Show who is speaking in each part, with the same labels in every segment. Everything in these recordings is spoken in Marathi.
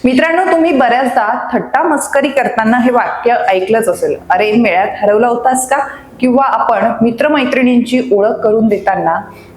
Speaker 1: मित्रांनो, तुम्ही बऱ्याचदा थट्टा मस्करी करताना हे वाक्य ऐकलंच असेल, अरे मेळ्यात हरवला होतास का? किंवा आपण मित्रमैत्रिणींची ओळख करून देताना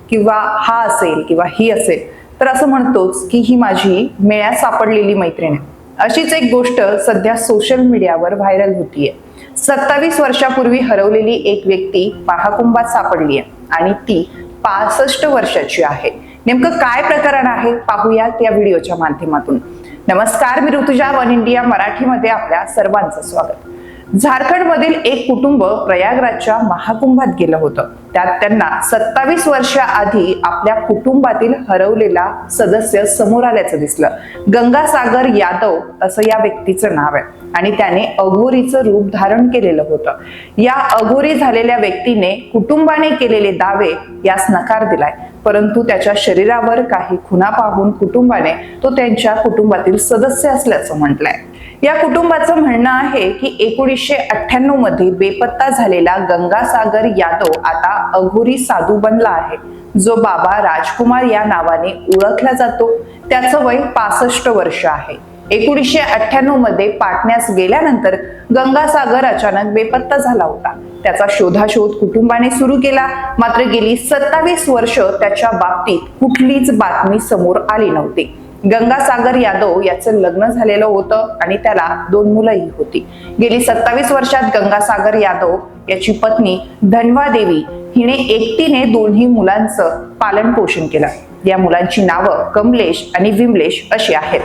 Speaker 1: किंवा हा असेल किंवा ही असेल तर असं म्हणतोच की ही माझी मेळ्यात सापडलेली मैत्रीण आहे. अशीच एक गोष्ट सध्या सोशल मीडियावर व्हायरल होतीये. 27 वर्षापूर्वी हरवलेली एक व्यक्ती महाकुंभात सापडली आहे आणि ती 65 वर्षाची आहे. नेमकं काय प्रकरण आहे पाहूयात या व्हिडिओच्या माध्यमातून. नमस्कार, मी ऋतुजा, वन इंडिया मराठीमध्ये आपल्या सर्वांचं स्वागत. झारखंडमधील एक कुटुंब प्रयागराजच्या महाकुंभात गेलं होतं. त्यात त्यांना 27 वर्ष आधी आपल्या कुटुंबातील हरवलेला सदस्य समोर आल्याचं दिसलं. गंगासागर यादव असं या व्यक्तीचं नाव आहे आणि त्याने अघोरीचं रूप धारण केलेलं होतं. या अघोरी झालेल्या व्यक्तीने कुटुंबाने केलेले दावे यास नकार दिलाय, परंतु त्याच्या शरीरावर काही खुणा पाहून कुटुंबाने तो त्यांच्या कुटुंबातील सदस्य असल्याचं म्हटलंय. या कुटुंबाचं म्हणणं आहे की 1998 मध्ये बेपत्ता झालेला गंगासागर यादव आता अघोरी साधू बनला आहे, जो बाबा राजकुमार या नावाने ओळखला जातो. त्याचं वय 65 वर्ष आहे. 1998 मध्ये पाटण्यास गेल्यानंतर गंगासागर अचानक बेपत्ता झाला होता. त्याचा शोधाशोध कुटुंबाने सुरू केला, मात्र गेली 27 वर्ष त्याच्या बाबतीत कुठलीच बातमी समोर आली नव्हती. गंगासागर यादव याचं लग्न झालेलं होतं आणि त्याला 2 मुलंही होती. गेली 27 वर्षात गंगासागर यादव याची पत्नी धनवा देवी हिने एकटीने 2 मुलांचं पालन पोषण केलं. या मुलांची नावं कमलेश आणि विमलेश अशी आहेत.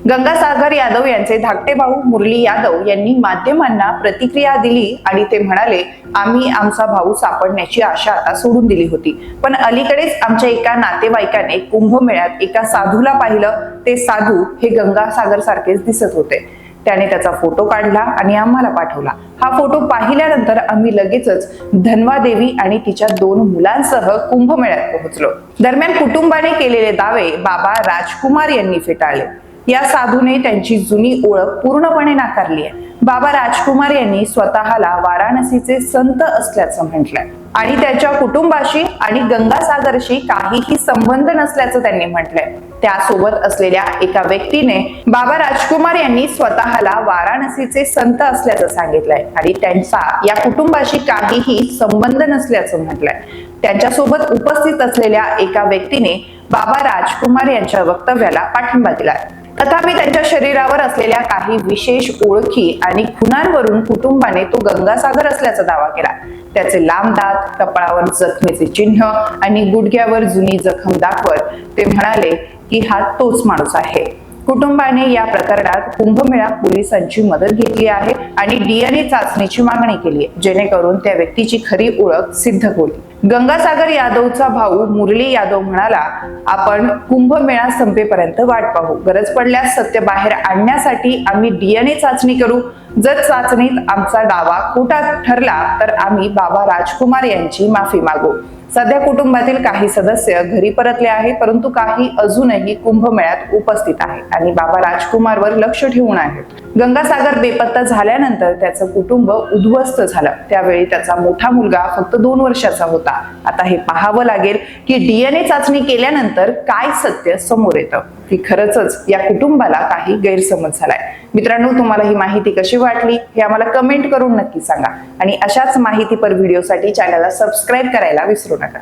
Speaker 1: गंगासागर यादव यांचे धाकटे भाऊ मुरली यादव यांनी माध्यमांना प्रतिक्रिया दिली आणि ते म्हणाले, आम्ही आमचा भाऊ सापडण्याची आशा आता सोडून दिली होती, पण अलीकडेच आमच्या एका नातेवाईकाने कुंभमेळ्यात एका साधूला पाहिलं. ते साधू हे गंगासागर सारखेच दिसत होते. त्याने त्याचा फोटो काढला आणि आम्हाला पाठवला. हा फोटो पाहिल्यानंतर आम्ही लगेचच धनवा देवी आणि तिच्या 2 मुलांसह कुंभमेळ्यात पोहोचलो. दरम्यान कुटुंबाने केलेले दावे बाबा राजकुमार यांनी फेटाळले. या साधूने त्यांची जुनी ओळख पूर्णपणे नाकारली आहे. बाबा राजकुमार यांनी स्वतःला वाराणसीचे संत असल्याचं म्हटलंय आणि त्याच्या कुटुंबाशी आणि गंगासागरशी काहीही संबंध नसल्याचं त्यांनी म्हटलंय. त्यासोबत असलेल्या एका व्यक्तीने बाबा राजकुमार यांनी स्वतःला वाराणसीचे संत असल्याचं सांगितलंय आणि त्यांचा या कुटुंबाशी काहीही संबंध नसल्याचं म्हटलंय. त्यांच्यासोबत उपस्थित असलेल्या एका व्यक्तीने बाबा राजकुमार यांच्या वक्तव्याला पाठिंबा दिलाय. तथापि त्यांच्या शरीरावर असलेल्या काही विशेष ओळखी आणि खुणांवरून कुटुंबाने तो गंगासागर असल्याचा दावा केला. त्याचे लांब दात, कपाळावर जखमेचे चिन्ह आणि गुडघ्यावर जुनी जखम दाखवत ते म्हणाले की हा तोच माणूस आहे. कुटुंबाने या प्रकरणात कुंभमेळा पोलिसांची मदत घेतली आहे आणि DNA चाचणीची मागणी केली आहे, जेणेकरून त्या व्यक्तीची खरी ओळख सिद्ध होईल. गंगासागर यादवचा भाऊ मुरली यादव म्हणाला, आपण कुंभमेळा संपेपर्यंत वाट पाहू. गरज पडल्यास सत्य बाहेर आणण्यासाठी आम्ही DNA चाचणी करू. जर चाचणीत आमचा दावा खोटा ठरला तर आम्ही बाबा राजकुमार यांची माफी मागू. सध्या कुटुंबातील काही सदस्य घरी परतले आहे, परंतु काही अजूनही कुंभमेळ्यात उपस्थित आहे आणि बाबा राजकुमारवर लक्ष ठेवून आहेत. गंगासागर बेपत्ता झाल्यानंतर त्याचं कुटुंब उद्ध्वस्त झालं. त्यावेळी त्याचा मोठा मुलगा फक्त 2 वर्षाचा होता. आता हे पाहावं लागेल की DNA चाचणी केल्यानंतर काय सत्य समोर येतं, की खरंच या कुटुंबाला काही गैरसमज झालाय. मित्रांनो, तुम्हाला ही माहिती कशी वाटली हे आम्हाला कमेंट करून नक्की सांगा आणि अशाच माहितीपर व्हिडिओसाठी चॅनलला सबस्क्राईब करायला विसरू नका.